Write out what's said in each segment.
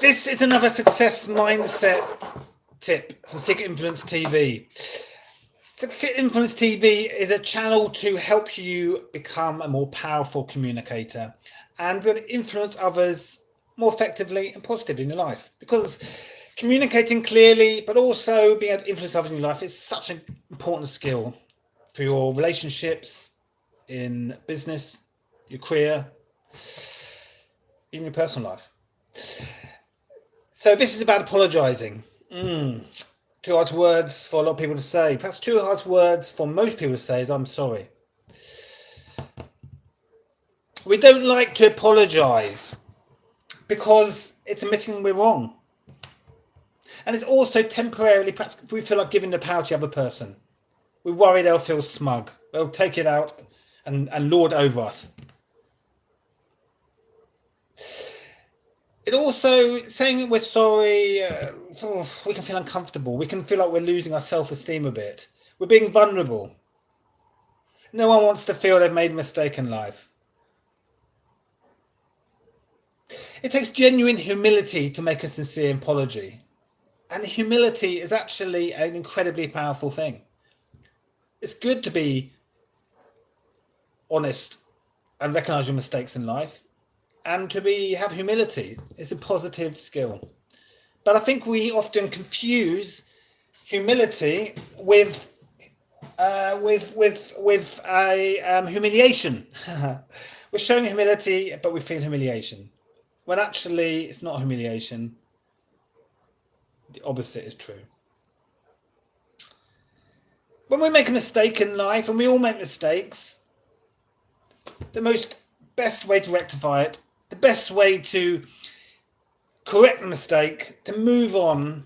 This is another success mindset tip from Secret Influence TV. Secret Influence TV is a channel to help you become a more powerful communicator and be able to influence others more effectively and positively in your life. Because communicating clearly, but also being able to influence others in your life is such an important skill for your relationships, in business, your career, even your personal life. So this is about apologising. Two hard words for a lot of people to say. Perhaps two hard words for most people to say is I'm sorry. We don't like to apologise because it's admitting we're wrong. And it's also temporarily, perhaps we feel like giving the power to the other person. We worry they'll feel smug. They'll take it out and lord over us. It also, saying we're sorry, we can feel uncomfortable. We can feel like we're losing our self-esteem a bit. We're being vulnerable. No one wants to feel they've made a mistake in life. It takes genuine humility to make a sincere apology. And humility is actually an incredibly powerful thing. It's good to be honest and recognise your mistakes in life. And to have humility is a positive skill. But I think we often confuse humility with humiliation. We're showing humility, but we feel humiliation. When actually it's not humiliation. The opposite is true. When we make a mistake in life, and we all make mistakes, the best way to rectify it, the best way to correct the mistake, to move on,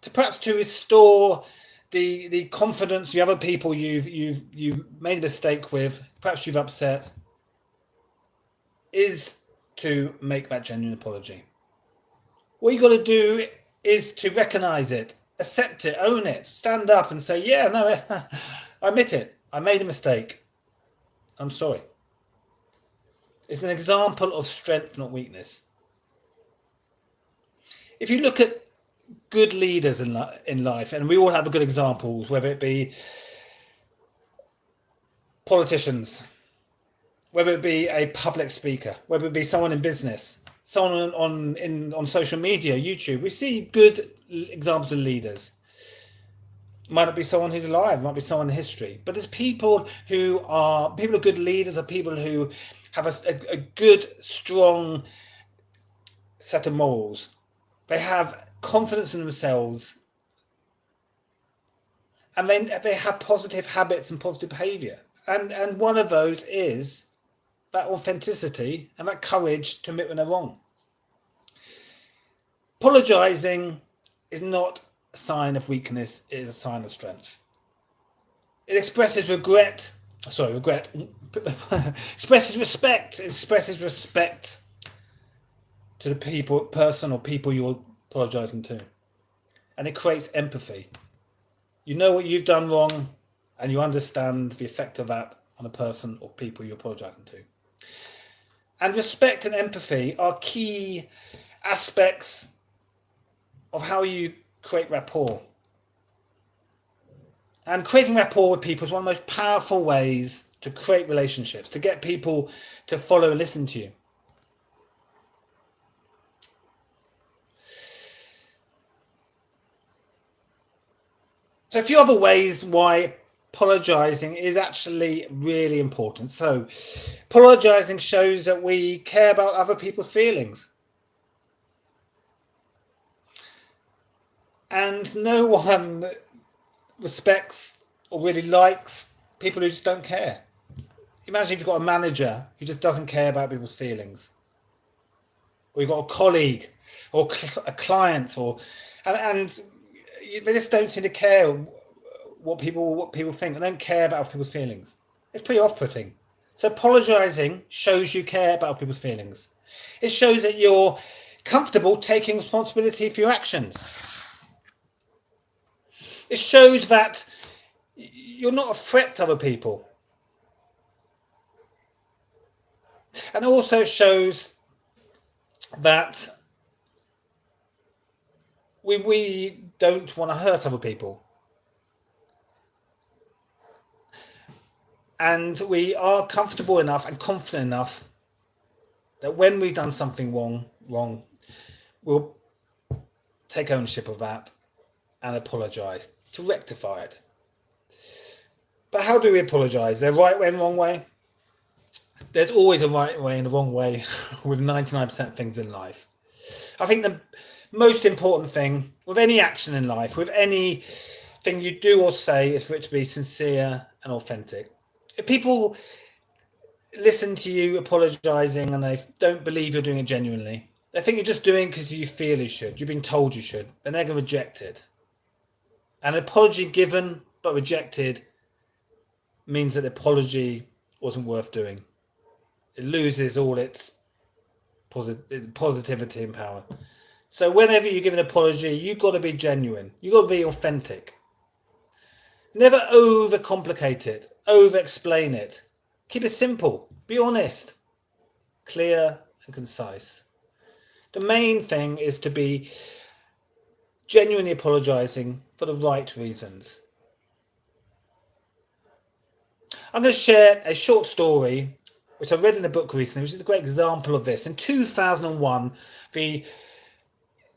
to perhaps to restore the confidence of the other people you've made a mistake with, perhaps you've upset, is to make that genuine apology. What you got to do is to recognise it, accept it, own it, stand up and say, yeah, no, I admit it. I made a mistake. I'm sorry. It's an example of strength, not weakness. If you look at good leaders in life, and we all have good examples, whether it be politicians, whether it be a public speaker, whether it be someone in business, someone on social media, YouTube, we see good examples of leaders. Might not be someone who's alive, might be someone in history, but there's people who are good leaders, are people who have a good, strong set of morals. They have confidence in themselves, and they have positive habits and positive behaviour. And one of those is that authenticity and that courage to admit when they're wrong. Apologising is not a sign of weakness, it is a sign of strength. It expresses expresses respect to the person or people you're apologising to. And it creates empathy. You know what you've done wrong and you understand the effect of that on the person or people you're apologising to. And respect and empathy are key aspects of how you create rapport. And creating rapport with people is one of the most powerful ways to create relationships, to get people to follow and listen to you. So a few other ways why apologising is actually really important. So apologising shows that we care about other people's feelings. And no one respects or really likes people who just don't care. Imagine if you've got a manager who just doesn't care about people's feelings. Or you've got a colleague or a client and they just don't seem to care what people think. They don't care about people's feelings. It's pretty off-putting. So apologising shows you care about people's feelings. It shows that you're comfortable taking responsibility for your actions. It shows that you're not a threat to other people. And also shows that we don't want to hurt other people. And we are comfortable enough and confident enough that when we've done something wrong, we'll take ownership of that and apologise to rectify it. But how do we apologise? There right way and wrong way? There's always a right way and a wrong way with 99% of things in life. I think the most important thing with any action in life, with anything you do or say, is for it to be sincere and authentic. If people listen to you apologising and they don't believe you're doing it genuinely, they think you're just doing it because you feel you should, you've been told you should, and they're going to reject it. An apology given but rejected means that the apology wasn't worth doing. It loses all its positivity and power. So whenever you give an apology, you've got to be genuine. You've got to be authentic. Never overcomplicate it, over-explain it. Keep it simple. Be honest, clear and concise. The main thing is to be genuinely apologising for the right reasons. I'm going to share a short story which I read in a book recently, which is a great example of this. In 2001, the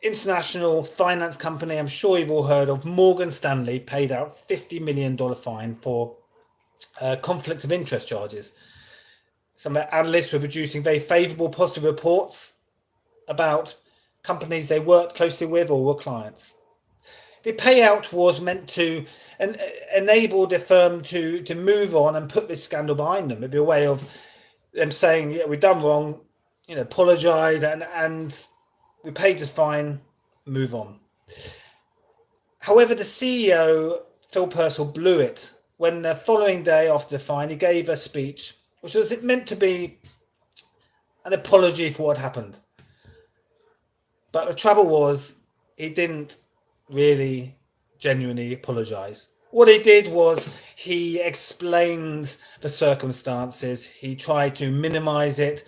international finance company, I'm sure you've all heard of, Morgan Stanley, paid out $50 million fine for conflict of interest charges. Some analysts were producing very favourable, positive reports about companies they worked closely with or were clients. The payout was meant to enable the firm to move on and put this scandal behind them. It'd be a way of them saying, yeah, we've done wrong, apologise and we paid this fine, move on. However, the CEO, Phil Purcell, blew it when the following day after the fine, he gave a speech which was meant to be an apology for what happened. But the trouble was, he didn't really genuinely apologise. What he did was he explained the circumstances. He tried to minimise it.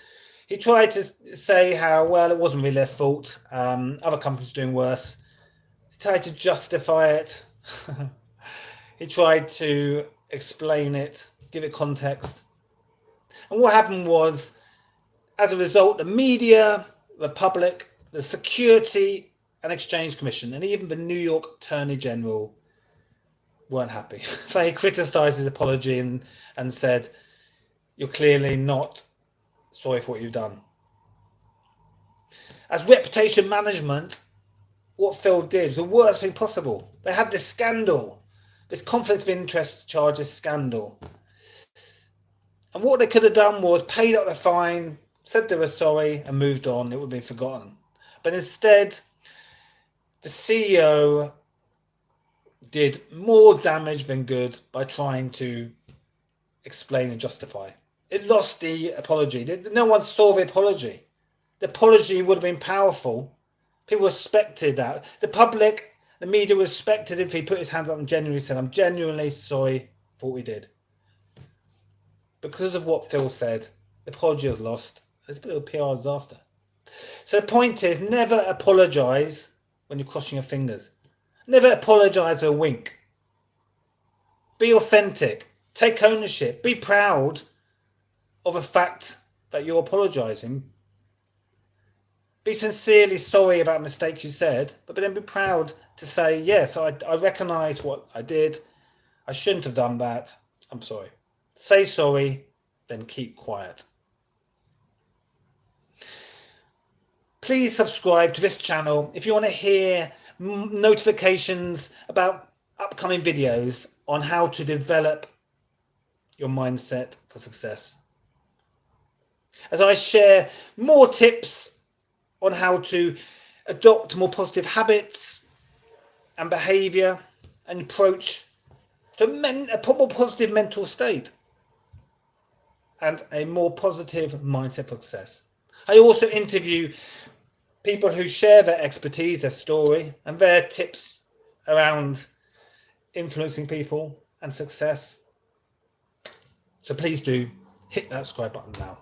He tried to say how, well, it wasn't really their fault. Other companies were doing worse. He tried to justify it. He tried to explain it, give it context. And what happened was, as a result, the media, the public, the Security and Exchange Commission, and even the New York Attorney General weren't happy. They criticised his apology and said, you're clearly not sorry for what you've done. As reputation management, what Phil did was the worst thing possible. They had this scandal, this conflict of interest charges scandal. And what they could have done was paid up the fine, said they were sorry and moved on. It would have been forgotten. But instead, the CEO did more damage than good by trying to explain and justify. It lost the apology. No one saw the apology. The apology would have been powerful. People respected that. The public, the media respected if he put his hands up and genuinely said, I'm genuinely sorry for what we did. Because of what Phil said, the apology was lost. It's a bit of a PR disaster. So the point is, never apologise when you're crossing your fingers. Never apologise for a wink. Be authentic. Take ownership. Be proud of the fact that you're apologising. Be sincerely sorry about a mistake you said, but then be proud to say, yes, I recognise what I did. I shouldn't have done that. I'm sorry. Say sorry, then keep quiet. Please subscribe to this channel if you want to hear notifications about upcoming videos on how to develop your mindset for success. As I share more tips on how to adopt more positive habits and behaviour and approach to a more positive mental state and a more positive mindset for success. I also interview people who share their expertise, their story, and their tips around influencing people and success. So please do hit that subscribe button now.